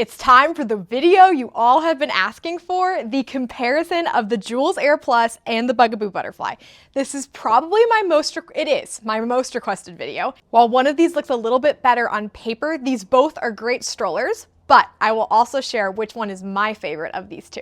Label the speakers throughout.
Speaker 1: It's time for the video you all have been asking for, the comparison of the Joolz Aer Plus and the Bugaboo Butterfly. This is probably my most requested video. While one of these looks a little bit better on paper, these both are great strollers, but I will also share which one is my favorite of these two.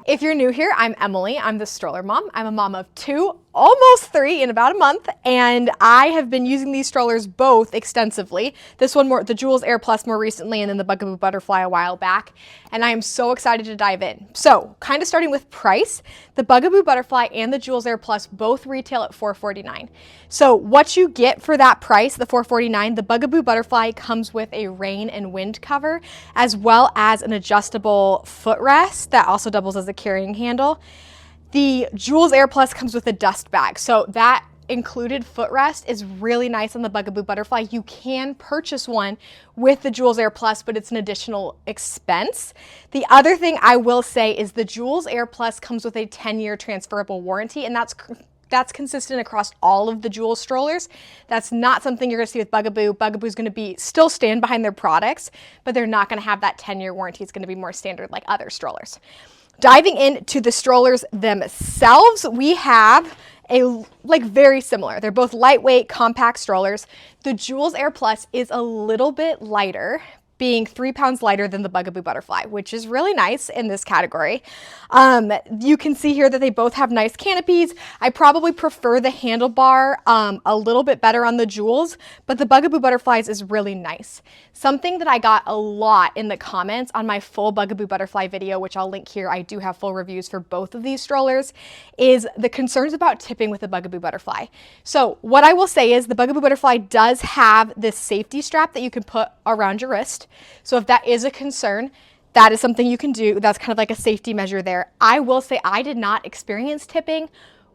Speaker 1: If you're new here, I'm Emily. I'm the stroller mom. I'm a mom of two, almost three in about a month, and I have been using these strollers both extensively. This one more, the Joolz Aer Plus more recently, and then the Bugaboo Butterfly a while back, and I am so excited to dive in. So, kind of starting with price, the Bugaboo Butterfly and the Joolz Aer Plus both retail at $449. So what you get for that price, the $449, the Bugaboo Butterfly comes with a rain and wind cover, as well as an adjustable footrest that also doubles as a carrying handle. The Joolz Aer Plus comes with a dust bag, so that included footrest is really nice on the Bugaboo Butterfly. You can purchase one with the Joolz Aer Plus, but it's an additional expense. The other thing I will say is the Joolz Aer Plus comes with a 10-year transferable warranty, and that's consistent across all of the Joolz strollers. That's not something you're gonna see with Bugaboo. Bugaboo's gonna still stand behind their products, but they're not gonna have that 10-year warranty. It's gonna be more standard like other strollers. Diving into the strollers themselves, we have very similar. They're both lightweight, compact strollers. The Joolz Aer Plus is a little bit lighter, being 3 pounds lighter than the Bugaboo Butterfly, which is really nice in this category. You can see here that they both have nice canopies. I probably prefer the handlebar a little bit better on the Joolz, but the Bugaboo Butterflies is really nice. Something that I got a lot in the comments on my full Bugaboo Butterfly video, which I'll link here, I do have full reviews for both of these strollers, is the concerns about tipping with the Bugaboo Butterfly. So what I will say is the Bugaboo Butterfly does have this safety strap that you can put around your wrist. So if that is a concern, that is something you can do. That's kind of like a safety measure there. I will say I did not experience tipping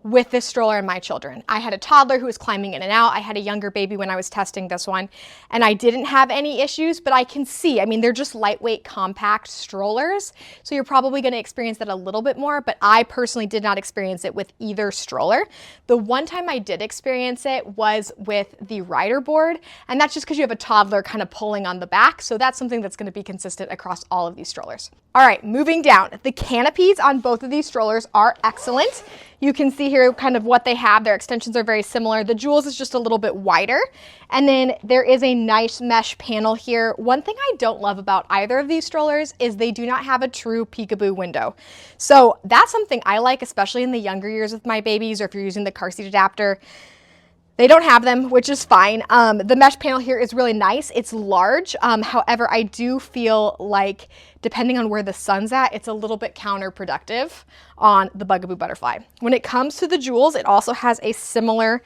Speaker 1: with this stroller and my children. I had a toddler who was climbing in and out. I had a younger baby when I was testing this one, and I didn't have any issues, but I can see, I mean, they're just lightweight, compact strollers, so you're probably gonna experience that a little bit more, but I personally did not experience it with either stroller. The one time I did experience it was with the rider board, and that's just because you have a toddler kind of pulling on the back, so that's something that's gonna be consistent across all of these strollers. All right, moving down. The canopies on both of these strollers are excellent. You can see here kind of what they have. Their extensions are very similar. The Joolz is just a little bit wider. And then there is a nice mesh panel here. One thing I don't love about either of these strollers is they do not have a true peekaboo window. So that's something I like, especially in the younger years with my babies, or if you're using the car seat adapter. They don't have them, which is fine. The mesh panel here is really nice. It's large. However, I do feel like depending on where the sun's at, it's a little bit counterproductive on the Bugaboo Butterfly. When it comes to the Joolz, it also has a similar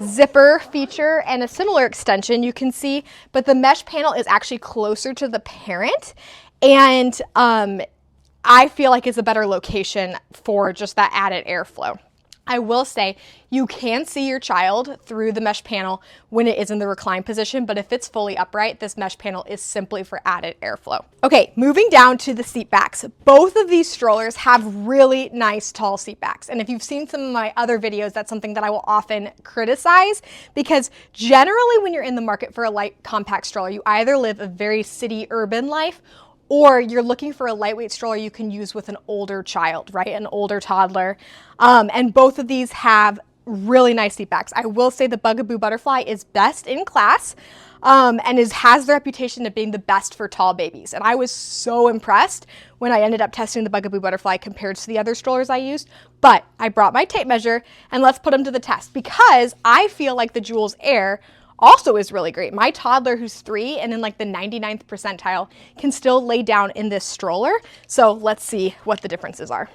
Speaker 1: zipper feature and a similar extension you can see, but the mesh panel is actually closer to the parent, and I feel like it's a better location for just that added airflow. I will say you can see your child through the mesh panel when it is in the recline position, but if it's fully upright, this mesh panel is simply for added airflow. Okay, moving down to the seat backs. Both of these strollers have really nice tall seat backs. And if you've seen some of my other videos, that's something that I will often criticize, because generally when you're in the market for a light compact stroller, you either live a very city urban life, or you're looking for a lightweight stroller you can use with an older child, right? An older toddler. And both of these have really nice seat backs. I will say the Bugaboo Butterfly is best in class and has the reputation of being the best for tall babies. And I was so impressed when I ended up testing the Bugaboo Butterfly compared to the other strollers I used. But I brought my tape measure and let's put them to the test, because I feel like the Joolz Aer also is really great. My toddler, who's 3 and in like the 99th percentile, can still lay down in this stroller. So let's see what the differences are.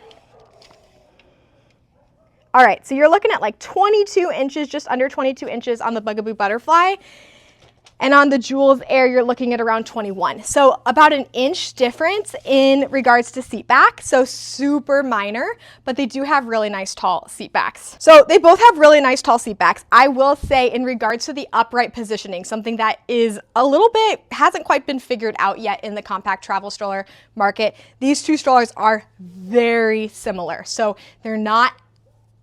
Speaker 1: All right, so you're looking at like 22 inches, just under 22 inches on the Bugaboo Butterfly. And on the Joolz Aer, you're looking at around 21. So about an inch difference in regards to seat back. So super minor, but they do have really nice tall seat backs. So they both have really nice tall seat backs. I will say in regards to the upright positioning, something that is a little bit, hasn't quite been figured out yet in the compact travel stroller market, these two strollers are very similar. So they're not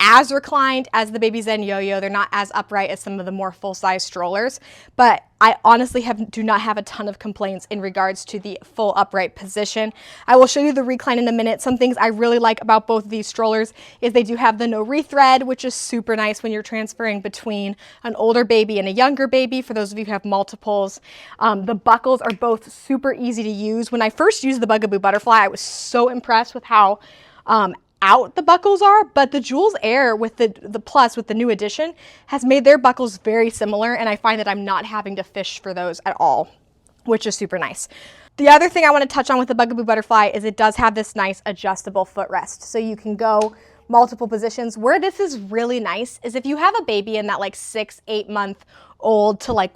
Speaker 1: as reclined as the Baby Zen Yo-Yo. They're not as upright as some of the more full-size strollers, but I honestly do not have a ton of complaints in regards to the full upright position. I will show you the recline in a minute. Some things I really like about both of these strollers is they do have the no rethread, which is super nice when you're transferring between an older baby and a younger baby, for those of you who have multiples. The buckles are both super easy to use. When I first used the Bugaboo Butterfly, I was so impressed with how out the buckles are, but the Joolz Aer with the Plus, with the new edition, has made their buckles very similar, and I find that I'm not having to fish for those at all, which is super nice. The other thing I want to touch on with the Bugaboo Butterfly is it does have this nice adjustable footrest, so you can go multiple positions. Where this is really nice is if you have a baby in that like 6-8 month old to like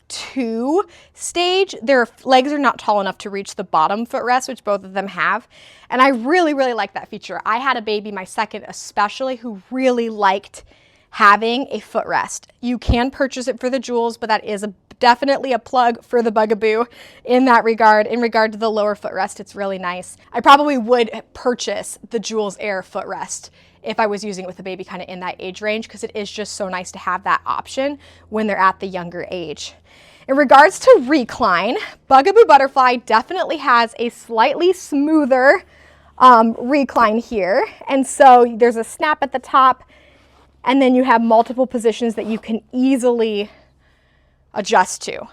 Speaker 1: 2 stage, their legs are not tall enough to reach the bottom footrest, which both of them have. And I really, really like that feature. I had a baby, my second especially, who really liked having a footrest. You can purchase it for the Joolz, but that is definitely a plug for the Bugaboo in that regard. In regard to the lower footrest, it's really nice. I probably would purchase the Joolz Aer footrest if I was using it with a baby kind of in that age range, because it is just so nice to have that option when they're at the younger age. In regards to recline, Bugaboo Butterfly definitely has a slightly smoother recline here. And so there's a snap at the top, and then you have multiple positions that you can easily adjust to.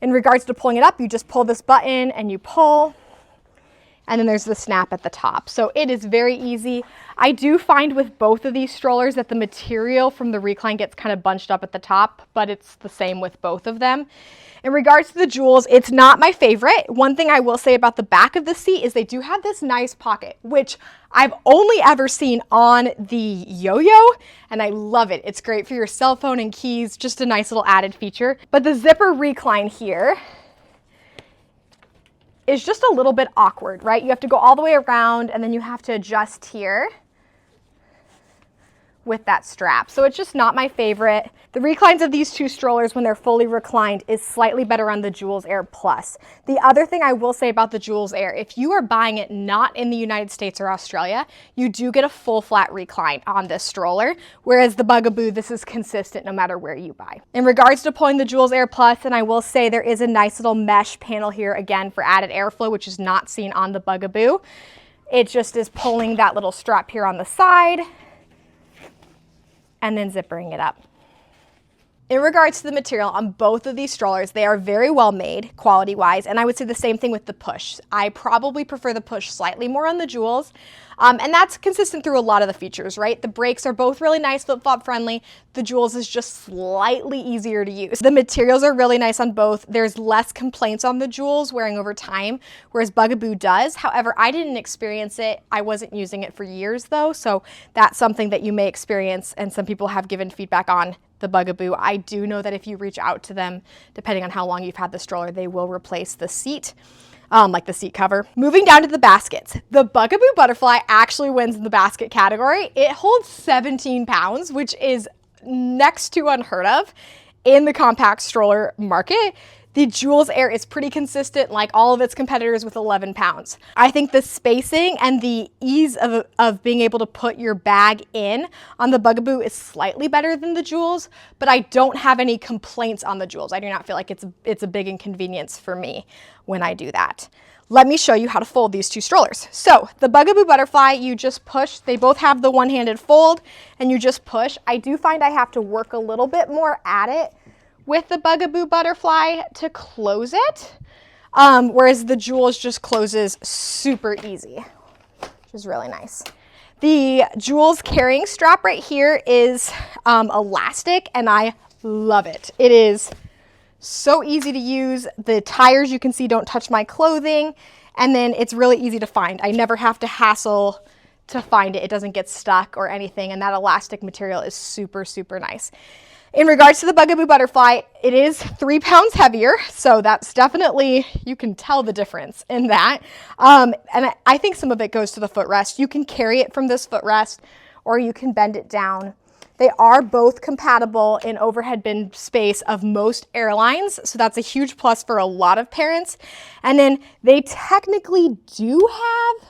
Speaker 1: In regards to pulling it up, you just pull this button and you pull, and then there's the snap at the top. So it is very easy. I do find with both of these strollers that the material from the recline gets kind of bunched up at the top, but it's the same with both of them. In regards to the Joolz, it's not my favorite. One thing I will say about the back of the seat is they do have this nice pocket, which I've only ever seen on the Yo-Yo, and I love it. It's great for your cell phone and keys, just a nice little added feature. But the zipper recline here is just a little bit awkward, right? You have to go all the way around, and then you have to adjust here with that strap. So it's just not my favorite. The reclines of these two strollers when they're fully reclined is slightly better on the Joolz Aer Plus. The other thing I will say about the Joolz Aer, if you are buying it not in the United States or Australia, you do get a full flat recline on this stroller, whereas the Bugaboo, this is consistent no matter where you buy. In regards to pulling the Joolz Aer Plus, and I will say there is a nice little mesh panel here again for added airflow, which is not seen on the Bugaboo. It just is pulling that little strap here on the side and then zippering it up. In regards to the material on both of these strollers, they are very well made quality-wise, and I would say the same thing with the push. I probably prefer the push slightly more on the Joolz, and that's consistent through a lot of the features, right? The brakes are both really nice, flip-flop friendly. The Joolz is just slightly easier to use. The materials are really nice on both. There's less complaints on the Joolz wearing over time, whereas Bugaboo does. However, I didn't experience it. I wasn't using it for years though, so that's something that you may experience, and some people have given feedback on the Bugaboo. I do know that if you reach out to them, depending on how long you've had the stroller, they will replace the seat, like the seat cover. Moving down to the baskets, the Bugaboo Butterfly actually wins in the basket category. It holds 17 pounds, which is next to unheard of in the compact stroller market. The Joolz Aer is pretty consistent, like all of its competitors, with 11 pounds. I think the spacing and the ease of being able to put your bag in on the Bugaboo is slightly better than the Joolz, but I don't have any complaints on the Joolz. I do not feel like it's a big inconvenience for me when I do that. Let me show you how to fold these two strollers. So the Bugaboo Butterfly, you just push. They both have the one-handed fold, and you just push. I do find I have to work a little bit more at it with the Bugaboo Butterfly to close it, whereas the Joolz just closes super easy, which is really nice. The Joolz carrying strap right here is elastic, and I love it. It is so easy to use. The tires, you can see, don't touch my clothing, and then it's really easy to find. I never have to hassle to find it. It doesn't get stuck or anything, and that elastic material is super, super nice. In regards to the Bugaboo Butterfly, it is 3 pounds heavier, so that's definitely, you can tell the difference in that. And I think some of it goes to the footrest. You can carry it from this footrest, or you can bend it down. They are both compatible in overhead bin space of most airlines, so that's a huge plus for a lot of parents. And then they technically do have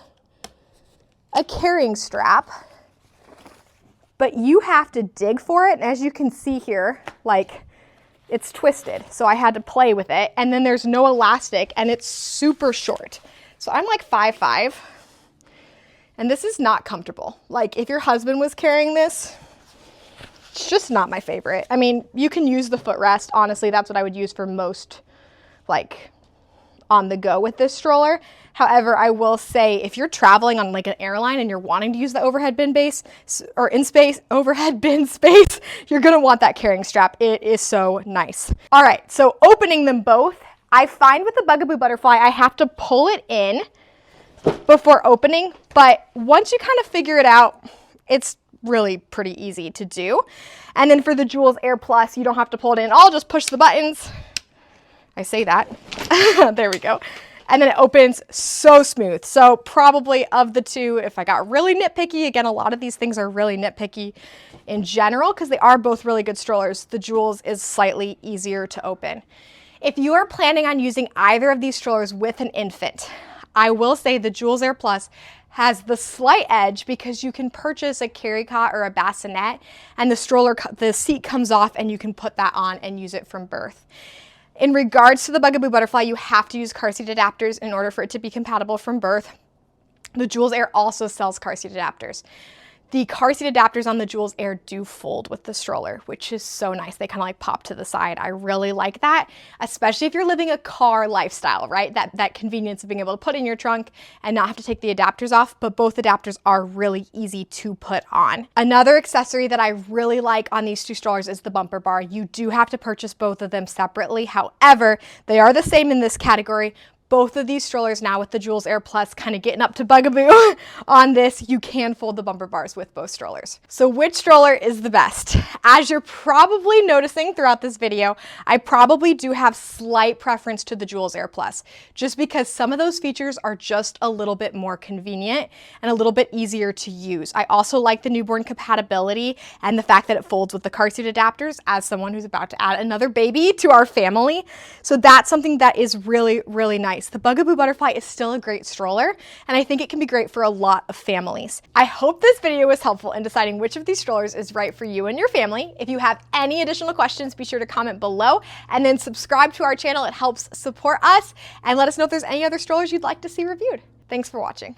Speaker 1: a carrying strap but you have to dig for it. And as you can see here, like, it's twisted. So I had to play with it. And then there's no elastic and it's super short. So I'm like 5'5", and this is not comfortable. Like, if your husband was carrying this, it's just not my favorite. I mean, you can use the footrest. Honestly, that's what I would use for most, like, on the go with this stroller. However, I will say if you're traveling on like an airline and you're wanting to use the overhead bin base or overhead bin space, you're gonna want that carrying strap. It is so nice. All right, so opening them both, I find with the Bugaboo Butterfly, I have to pull it in before opening, but once you kind of figure it out, it's really pretty easy to do. And then for the Joolz Aer Plus, you don't have to pull it in. I'll just push the buttons. I say that. There we go. And then it opens so smooth. So probably of the two, if I got really nitpicky, again, a lot of these things are really nitpicky in general because they are both really good strollers. The Joolz is slightly easier to open. If you are planning on using either of these strollers with an infant, I will say the Joolz Aer Plus has the slight edge because you can purchase a carry cot or a bassinet and the seat comes off and you can put that on and use it from birth. In regards to the Bugaboo Butterfly, you have to use car seat adapters in order for it to be compatible from birth. The Joolz Aer also sells car seat adapters. The car seat adapters on the Joolz Aer do fold with the stroller, which is so nice. They kind of like pop to the side. I really like that, especially if you're living a car lifestyle, right? That convenience of being able to put in your trunk and not have to take the adapters off, but both adapters are really easy to put on. Another accessory that I really like on these two strollers is the bumper bar. You do have to purchase both of them separately. However, they are the same in this category. Both of these strollers now with the Joolz Aer Plus kind of getting up to Bugaboo on this, you can fold the bumper bars with both strollers. So which stroller is the best? As you're probably noticing throughout this video, I probably do have slight preference to the Joolz Aer Plus, just because some of those features are just a little bit more convenient and a little bit easier to use. I also like the newborn compatibility and the fact that it folds with the car seat adapters as someone who's about to add another baby to our family. So that's something that is really, really nice. The Bugaboo Butterfly is still a great stroller, and I think it can be great for a lot of families. I hope this video was helpful in deciding which of these strollers is right for you and your family. If you have any additional questions, be sure to comment below and then subscribe to our channel. It helps support us, and let us know if there's any other strollers you'd like to see reviewed. Thanks for watching.